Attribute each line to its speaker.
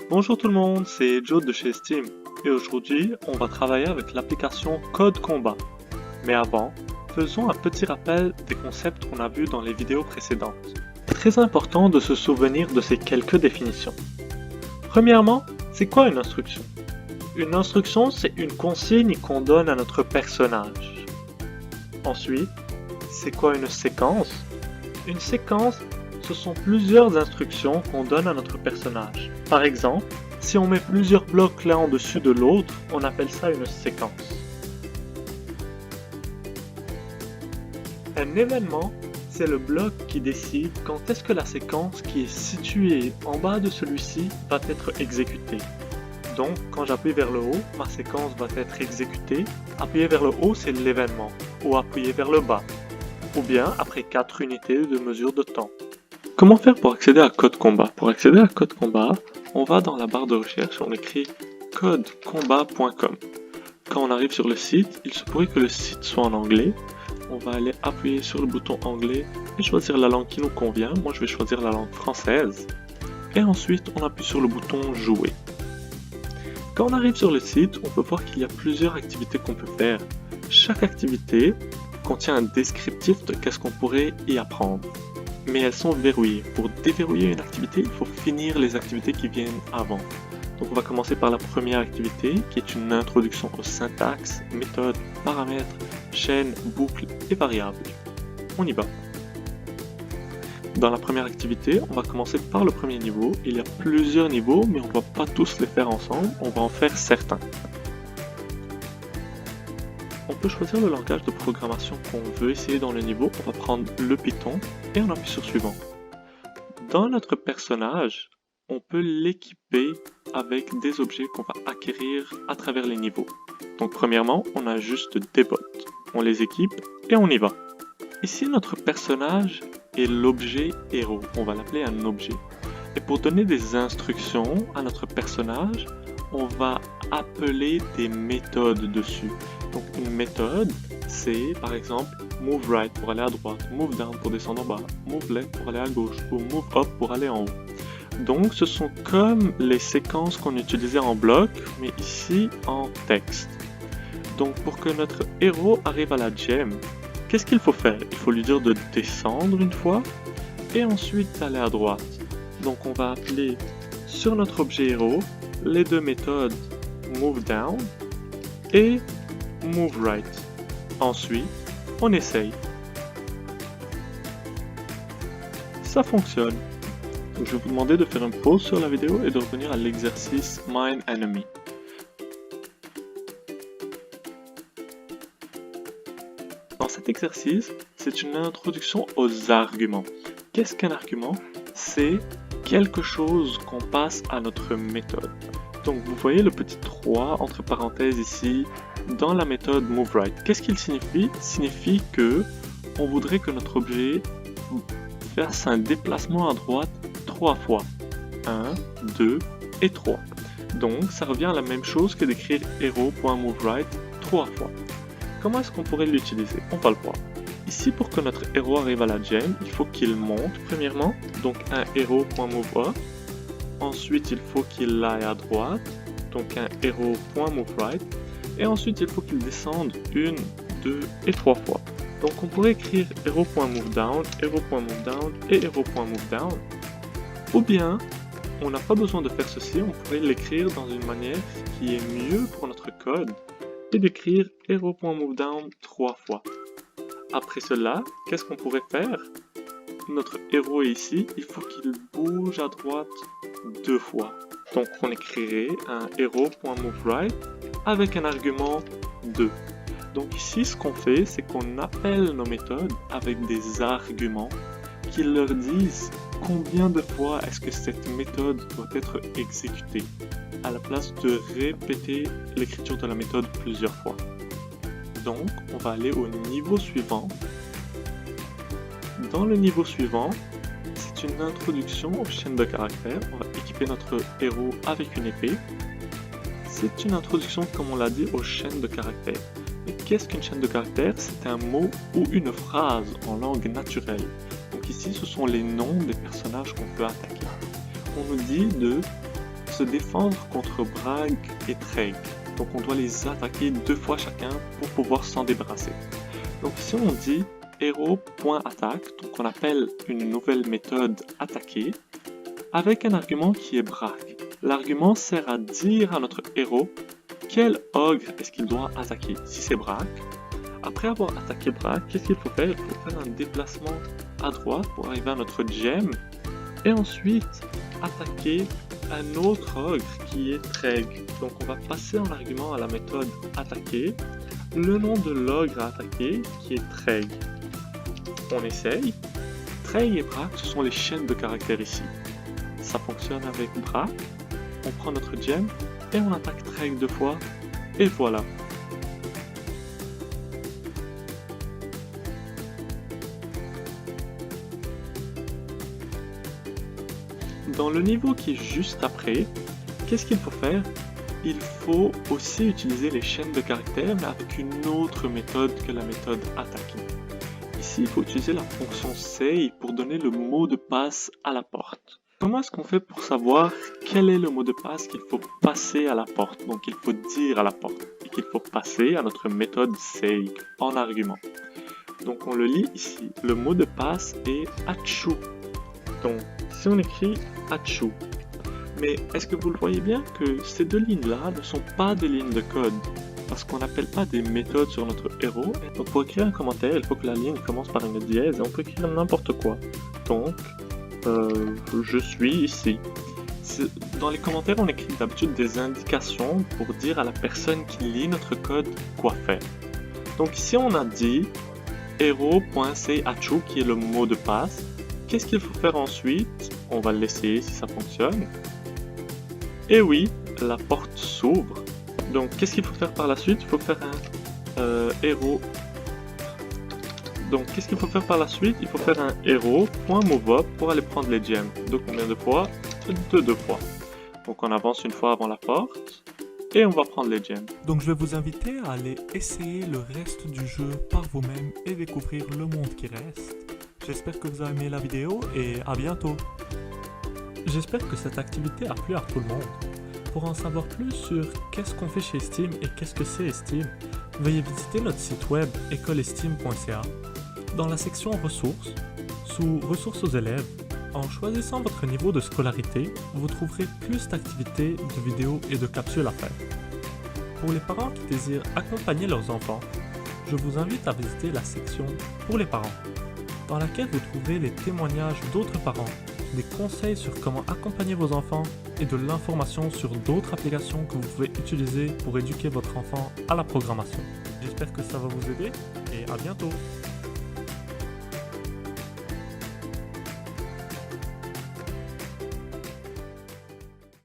Speaker 1: Bonjour tout le monde, c'est Joe de chez Steam et aujourd'hui on va travailler avec l'application Code Combat. Mais avant, faisons un petit rappel des concepts qu'on a vus dans les vidéos précédentes. Très important de se souvenir de ces quelques définitions. Premièrement, c'est quoi une instruction? Une instruction, c'est une consigne qu'on donne à notre personnage. Ensuite, c'est quoi une séquence? Une séquence, ce sont plusieurs instructions qu'on donne à notre personnage. Par exemple, si on met plusieurs blocs l'un en dessus de l'autre, on appelle ça une séquence. Un événement, c'est le bloc qui décide quand est-ce que la séquence qui est située en bas de celui-ci va être exécutée. Donc, quand j'appuie vers le haut, ma séquence va être exécutée. Appuyer vers le haut, c'est l'événement, ou appuyer vers le bas, ou bien après 4 unités de mesure de temps. Comment faire pour accéder à Code Combat? Pour accéder à Code Combat, on va dans la barre de recherche, on écrit codecombat.com. Quand on arrive sur le site, il se pourrait que le site soit en anglais. On va aller appuyer sur le bouton anglais et choisir la langue qui nous convient. Moi, je vais choisir la langue française. Et ensuite, on appuie sur le bouton jouer. Quand on arrive sur le site, on peut voir qu'il y a plusieurs activités qu'on peut faire. Chaque activité contient un descriptif de qu'est-ce qu'on pourrait y apprendre. Mais elles sont verrouillées. Pour déverrouiller une activité, il faut finir les activités qui viennent avant. Donc on va commencer par la première activité, qui est une introduction au syntaxe, méthode, paramètres, chaîne, boucle et variables. On y va. Dans la première activité, on va commencer par le premier niveau. Il y a plusieurs niveaux, mais on ne va pas tous les faire ensemble, on va en faire certains. On peut choisir le langage de programmation qu'on veut essayer dans le niveau. On va prendre le Python et on appuie sur suivant. Dans notre personnage, on peut l'équiper avec des objets qu'on va acquérir à travers les niveaux. Donc premièrement, on a juste des bots. On les équipe et on y va. Ici, notre personnage est l'objet héros. On va l'appeler un objet. Et pour donner des instructions à notre personnage, on va appeler des méthodes dessus. Donc une méthode, c'est par exemple move right pour aller à droite, move down pour descendre en bas, move left pour aller à gauche ou move up pour aller en haut. Donc ce sont comme les séquences qu'on utilisait en bloc, mais ici en texte. Donc pour que notre héros arrive à la gem, qu'est-ce qu'il faut faire? Il faut lui dire de descendre une fois et ensuite aller à droite. Donc on va appeler sur notre objet héros les deux méthodes move down et move right. Ensuite, on essaye. Ça fonctionne. Donc, je vais vous demander de faire une pause sur la vidéo et de revenir à l'exercice Mine Enemy. Dans cet exercice, c'est une introduction aux arguments. Qu'est-ce qu'un argument? C'est quelque chose qu'on passe à notre méthode. Donc vous voyez le petit 3 entre parenthèses ici dans la méthode moveRight. Qu'est-ce qu'il signifie? Il signifie que on voudrait que notre objet fasse un déplacement à droite 3 fois. 1, 2 et 3. Donc ça revient à la même chose que d'écrire hero.moveRight 3 fois. Comment est-ce qu'on pourrait l'utiliser? On va le voir. Ici, pour que notre héros arrive à la gem, il faut qu'il monte premièrement, donc un hero.moveUp. Ensuite, il faut qu'il aille à droite, donc un hero.moveRight. Et ensuite, il faut qu'il descende 1, 2 et 3 fois. Donc on pourrait écrire hero.moveDown, hero.moveDown et hero.moveDown. Ou bien, on n'a pas besoin de faire ceci, on pourrait l'écrire dans une manière qui est mieux pour notre code et d'écrire hero.moveDown 3 fois. Après cela, qu'est-ce qu'on pourrait faire? Notre héros est ici, il faut qu'il bouge à droite 2 fois. Donc on écrirait un hero.moveRight avec un argument 2. Donc ici, ce qu'on fait, c'est qu'on appelle nos méthodes avec des arguments qui leur disent combien de fois est-ce que cette méthode doit être exécutée, à la place de répéter l'écriture de la méthode plusieurs fois. Donc, on va aller au niveau suivant. Dans le niveau suivant, c'est une introduction aux chaînes de caractères. On va équiper notre héros avec une épée. C'est une introduction, comme on l'a dit, aux chaînes de caractères. Et qu'est-ce qu'une chaîne de caractères? C'est un mot ou une phrase en langue naturelle. Donc ici, ce sont les noms des personnages qu'on peut attaquer. On nous dit de se défendre contre Brag et Treg. Donc on doit les attaquer 2 fois chacun pour pouvoir s'en débarrasser. Donc ici on dit héros.attaque, donc on appelle une nouvelle méthode attaquer avec un argument qui est Brag. L'argument sert à dire à notre héros quel ogre est-ce qu'il doit attaquer. Si c'est Brag, après avoir attaqué Brag, qu'est-ce qu'il faut faire? Il faut faire un déplacement à droite pour arriver à notre gemme et ensuite attaquer un autre ogre qui est Treg. Donc on va passer en argument à la méthode attaquer le nom de l'ogre à attaquer qui est Treg. On essaye. Treg et Brag, ce sont les chaînes de caractères ici. Ça fonctionne avec Brag. On prend notre gemme et on attaque Treg 2 fois et voilà. Dans le niveau qui est juste après, qu'est-ce qu'il faut faire? Il faut aussi utiliser les chaînes de caractères mais avec une autre méthode que la méthode attaquer. Ici, il faut utiliser la fonction say pour donner le mot de passe à la porte. Comment est-ce qu'on fait pour savoir quel est le mot de passe qu'il faut passer à la porte? Donc il faut dire à la porte et qu'il faut passer à notre méthode say en argument. Donc on le lit ici. Le mot de passe est Achu. Donc si on écrit Achu, mais est-ce que vous le voyez bien que ces 2 lignes-là ne sont pas des lignes de code? Parce qu'on n'appelle pas des méthodes sur notre héros. Donc pour écrire un commentaire, il faut que la ligne commence par une dièse et on peut écrire n'importe quoi. Donc, je suis ici. Dans les commentaires, on écrit d'habitude des indications pour dire à la personne qui lit notre code quoi faire. Donc ici, on a dit héros.sayachu qui est le mot de passe. Qu'est-ce qu'il faut faire ensuite? On va l'essayer si ça fonctionne. Et oui, la porte s'ouvre. Donc qu'est-ce qu'il faut faire par la suite? Il faut faire un héros. Donc qu'est-ce qu'il faut faire par la suite? Il faut faire un héros.moveup pour aller prendre les gemmes. De combien de fois? De 2 fois. Donc on avance une fois avant la porte et on va prendre les gemmes.
Speaker 2: Donc je vais vous inviter à aller essayer le reste du jeu par vous-même et découvrir le monde qui reste. J'espère que vous avez aimé la vidéo et à bientôt. J'espère que cette activité a plu à tout le monde. Pour en savoir plus sur qu'est-ce qu'on fait chez Steam et qu'est-ce que c'est Steam, veuillez visiter notre site web écolesteam.ca. Dans la section ressources, sous ressources aux élèves, en choisissant votre niveau de scolarité, vous trouverez plus d'activités, de vidéos et de capsules à faire. Pour les parents qui désirent accompagner leurs enfants, je vous invite à visiter la section pour les parents, dans laquelle vous trouverez les témoignages d'autres parents, des conseils sur comment accompagner vos enfants et de l'information sur d'autres applications que vous pouvez utiliser pour éduquer votre enfant à la programmation. J'espère que ça va vous aider et à bientôt!